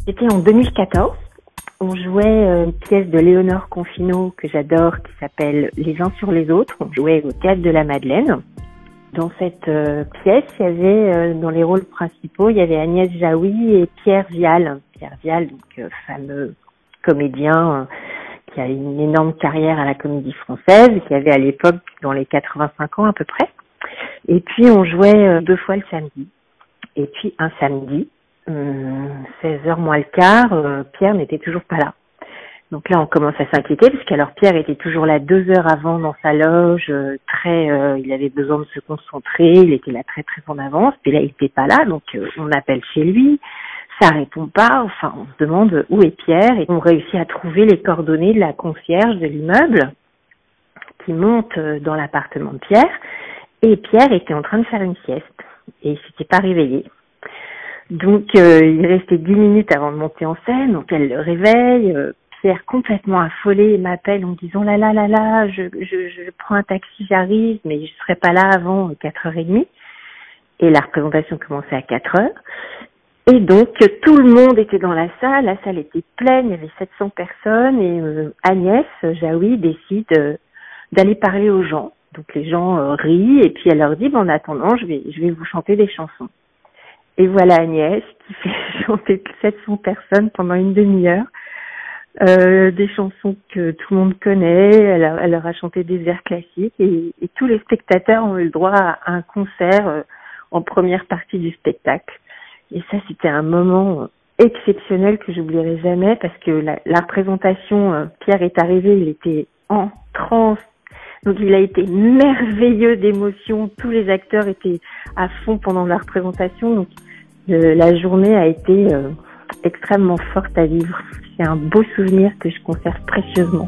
C'était en 2014. On jouait une pièce de Léonore Confino que j'adore qui s'appelle Les uns sur les autres. On jouait au Théâtre de la Madeleine. Dans cette pièce, il y avait dans les rôles principaux, il y avait Agnès Jaoui et Pierre Vial. Pierre Vial, donc fameux comédien qui a une énorme carrière à la Comédie Française, qui avait à l'époque dans les 85 ans à peu près. Et puis on jouait 2 fois le samedi. Et puis un samedi, 16h moins le quart, Pierre n'était toujours pas là. Donc là, on commence à s'inquiéter parce qu'alors Pierre était toujours là 2 heures avant dans sa loge, il avait besoin de se concentrer, il était là très très en avance. Puis là, il n'était pas là, donc on appelle chez lui, ça répond pas. Enfin, on se demande où est Pierre et on réussit à trouver les coordonnées de la concierge de l'immeuble qui monte dans l'appartement de Pierre. Et Pierre était en train de faire une sieste et il s'était pas réveillé. Donc il restait 10 minutes avant de monter en scène, donc elle le réveille. Pierre, complètement affolé, m'appelle en me disant là, je prends un taxi, j'arrive, mais je serai pas là avant 4h30. Et la représentation commençait à 4h. Et donc, tout le monde était dans la salle était pleine, il y avait 700 personnes, et Agnès Jaoui décide d'aller parler aux gens. Donc les gens rient, et puis elle leur dit, en attendant, je vais vous chanter des chansons. Et voilà Agnès qui fait chanter 700 personnes pendant une demi-heure. Des chansons que tout le monde connaît, elle leur a chanté des airs classiques et tous les spectateurs ont eu le droit à un concert en première partie du spectacle. Et ça, c'était un moment exceptionnel que j'oublierai jamais parce que la représentation, Pierre est arrivé, il était en transe, donc il a été merveilleux d'émotion, tous les acteurs étaient à fond pendant la représentation, donc la journée a été extrêmement forte à vivre. C'est un beau souvenir que je conserve précieusement.